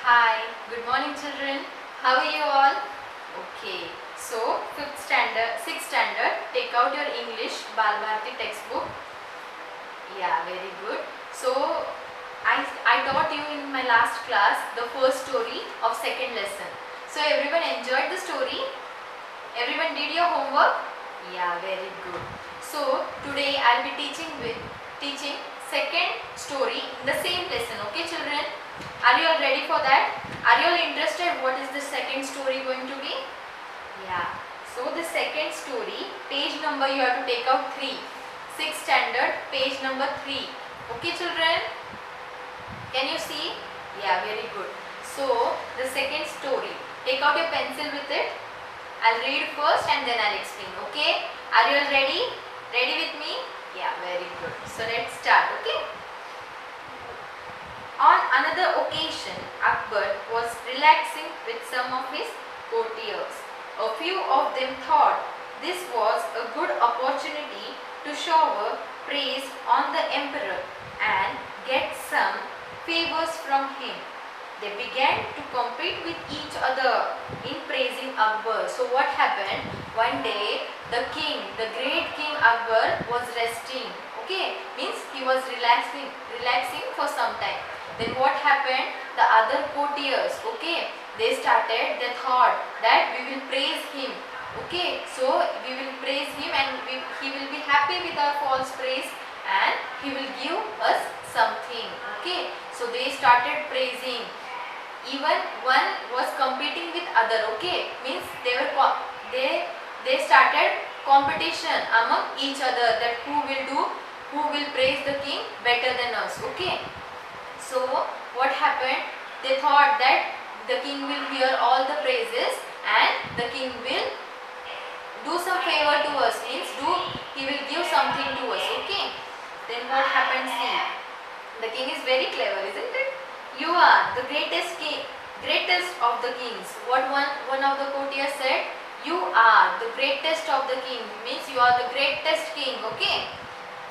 Hi, good morning children. How are you all? Okay, so 5th standard, 6th standard, take out your English Bal Bharati textbook. Yeah, very good. So, I taught you in my last class the first story of second lesson. So, everyone enjoyed the story? Everyone did your homework? Yeah, very good. So, today I will be teaching second story in the same lesson. Okay children? Are you all ready for that? Are you all interested what is the second story going to be? Yeah. So the second story, page number you have to take out 3. 6th standard, page number 3. Okay children? Can you see? Yeah, very good. So the second story, take out your pencil with it. I'll read first and then I'll explain. Okay? Are you all ready? Ready with me? Yeah, very good. So let's start. Okay? On another occasion, Akbar was relaxing with some of his courtiers. A few of them thought this was a good opportunity to shower praise on the emperor and get some favors from him. They began to compete with each other in praising Akbar. So what happened? One day the great king Akbar was resting. Okay, means he was relaxing for some time. Then what happened? The other courtiers, okay, they thought that we will praise him. Okay, so we will praise him and he will be happy with our false praise and he will give us something. Okay, so they started praising. Even one was competing with other. Okay, means they started competition among each other that who will praise the king better than us. Okay, so what happened? They thought that the king will hear all the praises and the king will do some favor to us, means he will give something to us. Okay, then what happened? See, the king is very clever, isn't it? You are the greatest king, greatest of the kings. What one of the courtiers said? You are the greatest of the king, means you are the greatest king. Okay,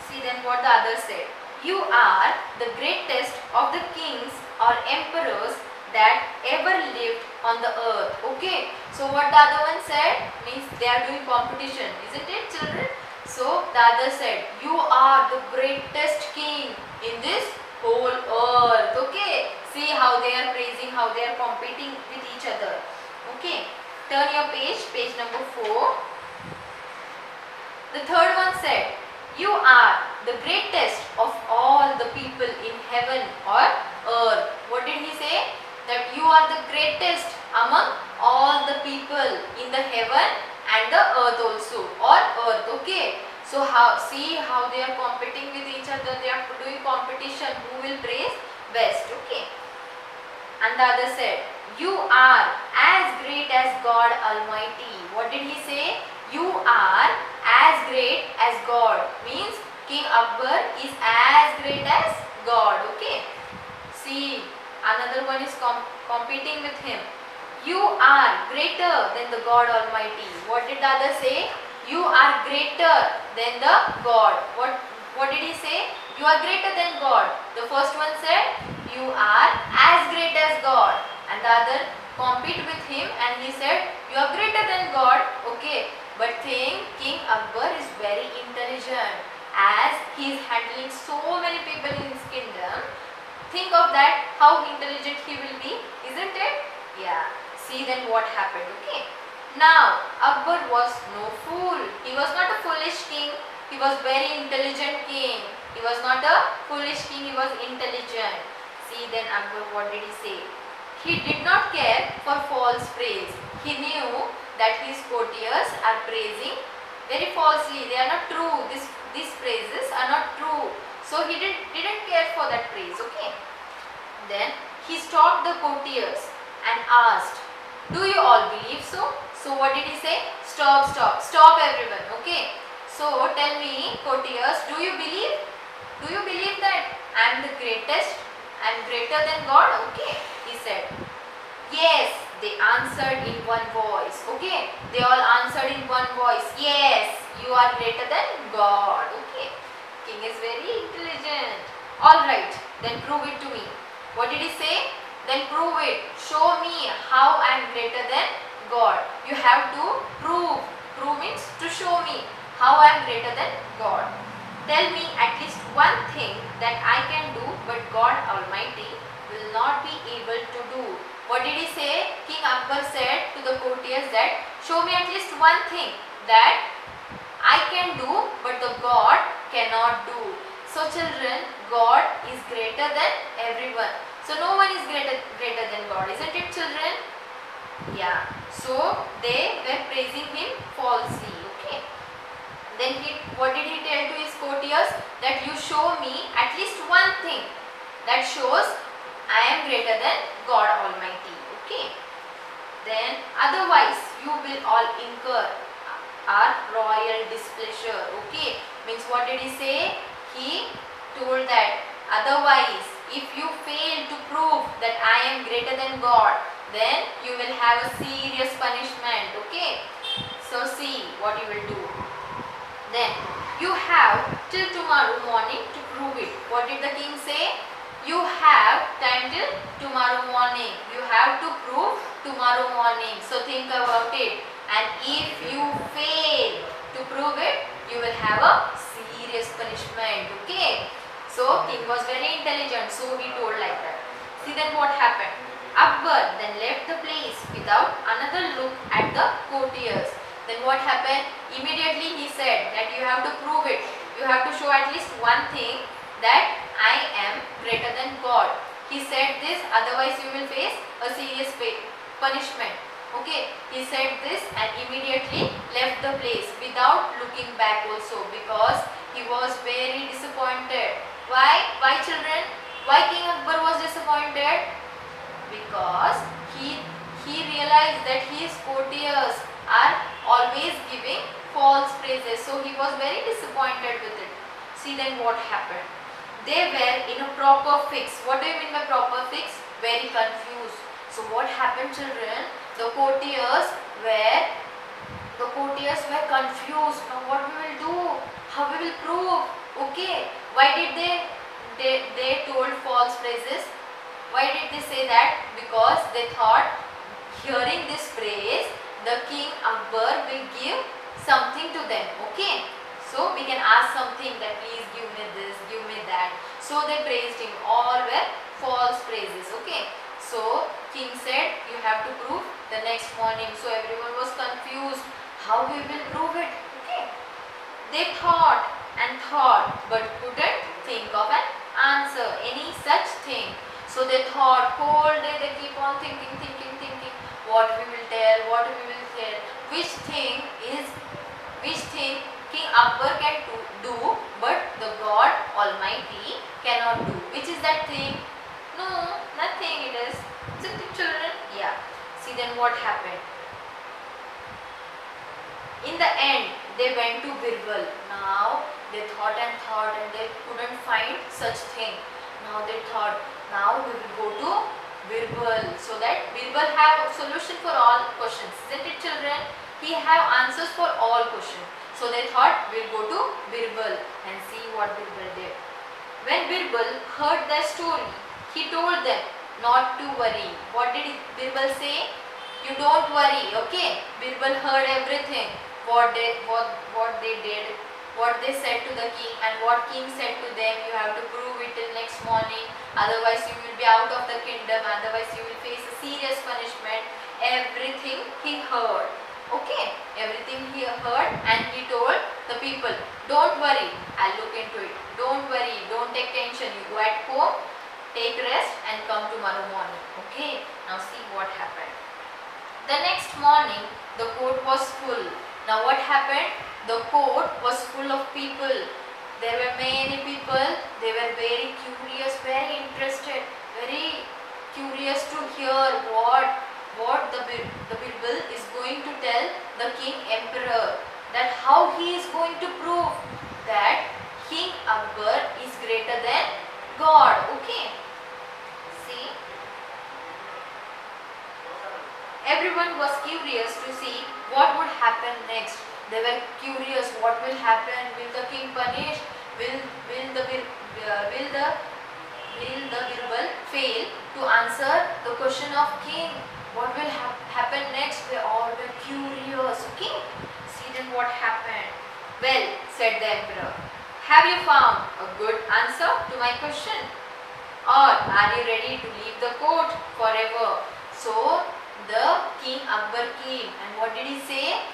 see then what the other said? You are the greatest of the kings or emperors that ever lived on the earth. Okay, so what the other one said? Means they are doing competition, isn't it children? So the other said, you are the greatest king in this whole earth. Okay, see how they are praising, how they are competing with each other. Okay, turn your page number 4. The third one said, you are the greatest of all the people in heaven or earth. What did he say? That you are the greatest among all the people in the heaven and the earth also, or earth. Okay, so see how they are competing with each other. They are doing competition, who will praise best. Okay, and the other said, you are as great as God Almighty. What did he say? You are as great as God, means King Akbar is as great as God. Okay, see, another one is competing with him. You are greater than the God Almighty. What did the other say? You are greater than the God. What did he say? You are greater than God. The first one said, you are as great as God. And the other compete with him and he said, you are greater than God. Okay, but think King Akbar is very intelligent as he is handling so many people in his kingdom. Think of that, how intelligent he will be, isn't it? Yeah. See then what happened. Okay. Now Akbar was no fool. He was not a foolish king. He was very intelligent king. He was not a foolish king. He was intelligent. See then Akbar, what did he say? He did not care for false praise. He knew that his courtiers are praising very falsely. They are not true. These praises are not true. So he didn't care for that praise. Okay. Then he stopped the courtiers and asked, do you all believe so? So what did he say? Stop everyone. Okay. So tell me courtiers, do you believe? Do you believe that I am the greatest? I am greater than God? Okay. He said. Yes, they answered in one voice. Okay. They all answered in one voice. Yes, you are greater than God. Okay. King is very intelligent. Alright, then prove it to me. What did he say? Then prove it. how I am greater than God. You have to prove. Prove means to show me how I am greater than God. Tell me at least one thing that I can do but God Almighty will not be able to do. What did he say? King Akbar said to the courtiers that show me at least one thing that I can do but the God cannot do. So children, God is greater than everyone. So no one is greater than God, isn't it children? Yeah. So they were praising him falsely. Okay. Then what did he tell to his courtiers? That you show me at least one thing that shows I am greater than God Almighty. Okay. Then otherwise you will all incur our royal displeasure. Okay. Means what did he say? He told that otherwise if you fail to prove that I am greater than God, then you will have a serious punishment. Okay. So see what you will do. Then you have till tomorrow morning to prove it. What did the king say? You have time till tomorrow morning. You have to prove tomorrow morning. So think about it. And if you fail to prove it, you will have a serious punishment. Okay. So king was very intelligent. So he told like that. See then what happened. Akbar then left the place without another look at the courtiers. Then what happened? Immediately he said that you have to prove it. You have to show at least one thing that I am greater than God. He said this, otherwise you will face a serious punishment. Okay. He said this and immediately left the place without looking back also because he was very disappointed. Why? Why children? Why King Akbar was disappointed? Because he realized that his courtiers are always giving false praises. So he was very disappointed with it. See then what happened. They were in a proper fix. What do you mean by proper fix? Very confused. So what happened children? The courtiers were confused. Now what we will do? How we will prove? Okay. Why did they told false praises? Why did they say that? Because they thought hearing this praise, the King Akbar will give something to them. Okay. So we can ask something that please give me this, give me that. So they praised him. All were false praises. Okay. So king said you have to prove the next morning. So everyone was confused. How we will prove it? Okay. They thought and thought but couldn't think of an answer, any such thing. So they thought whole day, they keep on thinking what we will tell, which thing King Akbar can do but the God Almighty cannot do. Which is that thing? No, nothing it is. Isn't it children? Yeah. See then what happened. In the end they went to Birbal. Now they thought and they couldn't find such thing. Now they thought, now we will go to Birbal, so that Birbal have solution for all questions. Isn't it children? He have answers for all questions. So they thought we'll go to Birbal and see what Birbal did. When Birbal heard their story, he told them not to worry. What did Birbal say? You don't worry, okay? Birbal heard everything. What they did, what they said to the king and what king said to them. You have to prove it till next morning. Otherwise you will be out of the kingdom. Otherwise you will face a serious punishment. Everything he heard. Okay, everything he heard and he told the people, don't worry, I'll look into it. Don't worry, don't take tension. You go at home, take rest and come tomorrow morning. Okay, now see what happened. The next morning, the court was full. Now what happened? The court was full of people. There were many people. They were very curious, very interested, very curious to hear what the Birbal is going to tell the king emperor, that how he is going to prove that King Akbar is greater than God. Okay. See, everyone was curious to see what would happen next. They were curious what will happen. Will the king punish? Will the Birbal fail to answer the question of king? What will happen next? They all were curious. Okay. See then what happened. Well, said the emperor, have you found a good answer to my question? Or are you ready to leave the court forever? So the King Akbar came, and what did he say?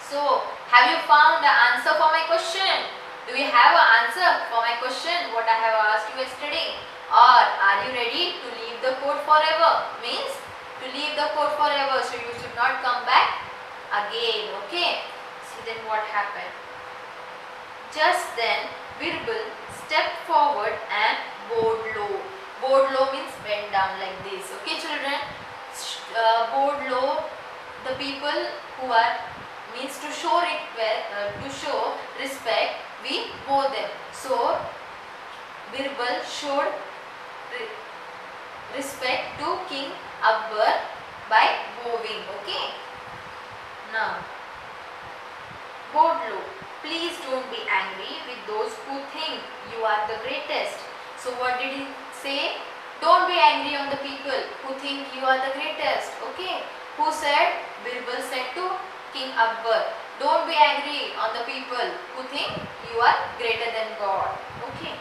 So, have you found the answer for my question? Do you have an answer for my question what I have asked you yesterday? Or are you ready to leave the court forever? Means to leave the court forever, so you should not come back again. Okay. See then what happened. Just then Birbal stepped forward and bowed low. Bowed low means bent down like this. Okay children. Bowed low, the people who are means to show respect, we bow them. So Birbal showed respect to King Akbar by bowing. Okay. Now bowed low. Please don't be angry with those who think you are the greatest. So what did he say? Don't be angry on the people who think you are the greatest. Okay. Who said? Birbal said to King Akbar. Don't be angry on the people who think you are greater than God. Okay.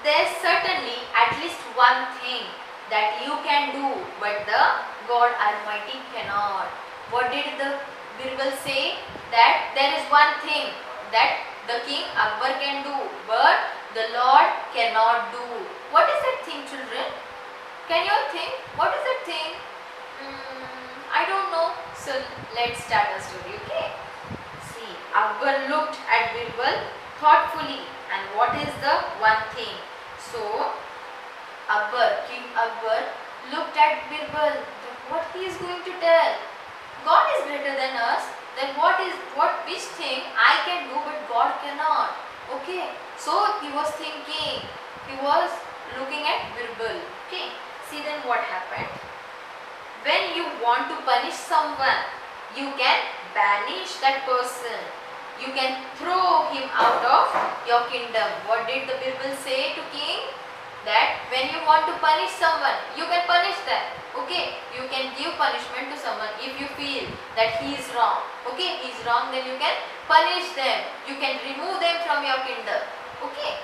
There's certainly at least one thing that you can do, but the God Almighty cannot. What did the Birbal say? That there is one thing that the King Akbar can do, but the Lord cannot do. What is that thing, children? Can you all think? What is that thing? I don't know. So let's start a story, okay? See, Akbar looked at Birbal thoughtfully, and what is the one thing? So King Akbar looked at Birbal. What he is going to tell? God is greater than us. Then which thing I can do but God cannot? Okay. So he was thinking. He was looking at Birbal. Okay. See then what happened. When you want to punish someone, you can banish that person. You can throw him out of your kingdom. What did the Birbal say to king? That when you want to punish someone, you can punish them. Okay, you can give punishment to someone if you feel that he is wrong. Okay, he is wrong, then you can punish them. You can remove them from your kingdom. Okay.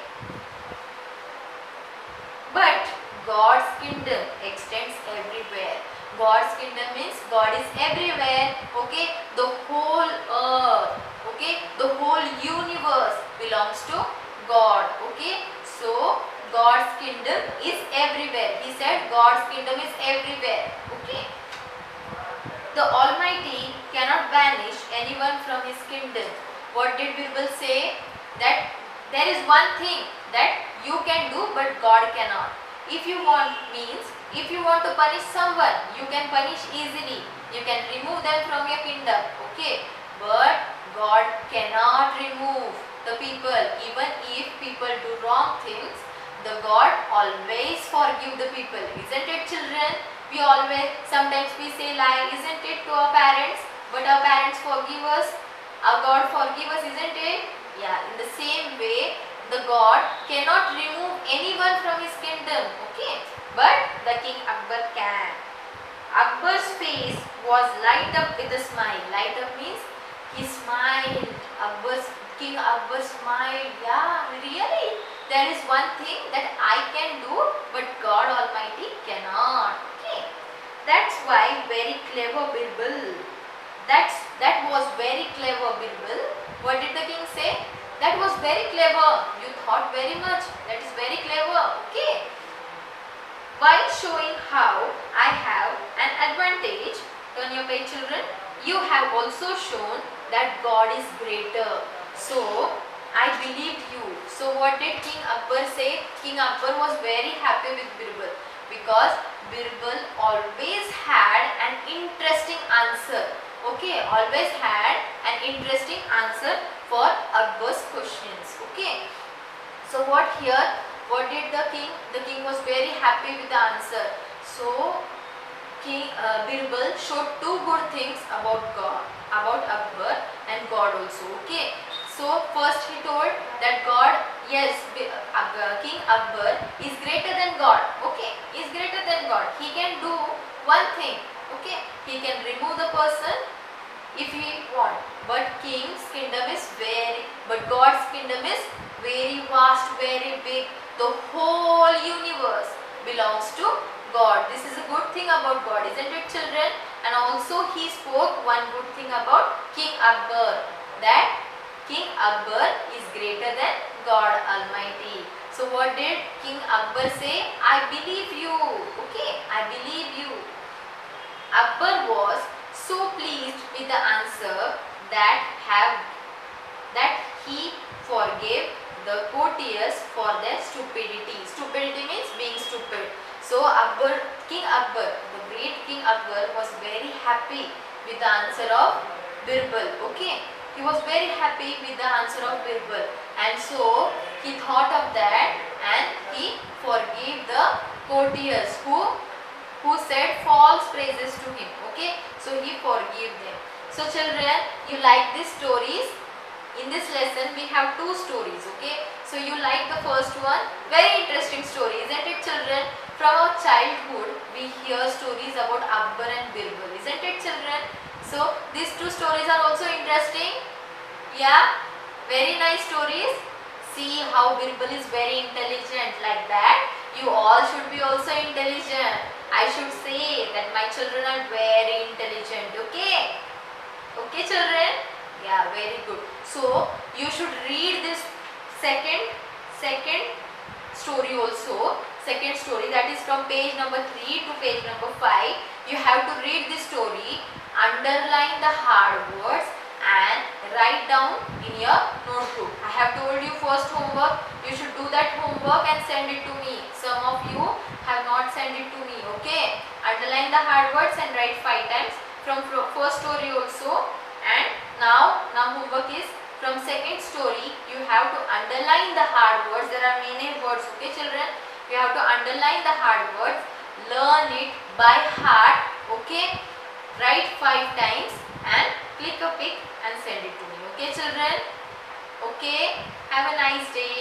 But God's kingdom extends everywhere. God's kingdom means God is everywhere. Okay, the whole earth. Okay, the whole universe belongs to God. Okay, so God's kingdom is everywhere. He said God's kingdom is everywhere. Okay. The Almighty cannot banish anyone from His kingdom. What did Birbal say? That there is one thing that you can do but God cannot. If you want means, if you want to punish someone, you can punish easily. You can remove them from your kingdom. Okay. But God cannot remove the people. Even if people do wrong things, the God always forgive the people. Isn't it, children? We always, sometimes we say lie, isn't it, to our parents? But our parents forgive us. Our God forgive us, isn't it? Yeah, in the same way, the God cannot remove anyone from His kingdom. Okay. But the King Akbar can. Akbar's face was light up with a smile. Light up means he smiled. King Akbar smiled. Yeah, really? There is one thing that I can do, but God Almighty cannot. Okay. That's why very clever Birbal. That was very clever Birbal. What did the king say? That was very clever. You thought very much. That is very clever. Okay. While showing how I have an advantage, turn your page, children, you have also shown that God is greater. So I believed you. So what did King Akbar say? King Akbar was very happy with Birbal because Birbal always had an interesting answer. Okay, always had an interesting answer for Akbar's questions. Okay. So what did the king? The king was very happy with the answer. So Birbal showed two good things about God, about Akbar and God also. Okay. So first he told that God Yes, King Akbar is greater than God. Okay, is greater than God. He can do one thing. Okay, he can remove the person if he want. But God's kingdom is very vast, very big. The whole universe belongs to God. This is a good thing about God, isn't it, children? And also he spoke one good thing about King Akbar, that King Akbar is greater than God Almighty. So what did King Akbar say? I believe you. Okay, I believe you. Akbar was so pleased with the answer that he forgave the courtiers for their stupidity. Stupidity means being stupid. So King Akbar, the great King Akbar, was very happy with the answer of Birbal. Okay, he was very happy with the answer of Birbal, and so he thought of that and he forgave the courtiers who said false praises to him. Okay, so he forgave them. So children, you like these stories? In this lesson we have two stories. Okay, so you like the first one? Very interesting story, isn't it, children? From our childhood we hear stories about Akbar and Birbal, isn't it, children? So these two stories are also interesting. Yeah, very nice stories. See how Birbal is very intelligent, like that you all should be also intelligent. I should say that my children are very intelligent. Okay, okay, children? Yeah, very good. So you should read this second story also. Second story, that is from page number 3 to page number 5. You have to read this story, underline the hard words and write down in your notebook. I have told you first homework. You should do that homework and send it to me. Some of you have not sent it to me. Okay, underline the hard words and write 5 times from first story also. And now homework is from second story. You have to underline the hard words. There are many words. Okay, children, you have to underline the hard words, learn it by heart. Okay, write 5 times and click a pic and send it to me. Okay, children? Okay, have a nice day.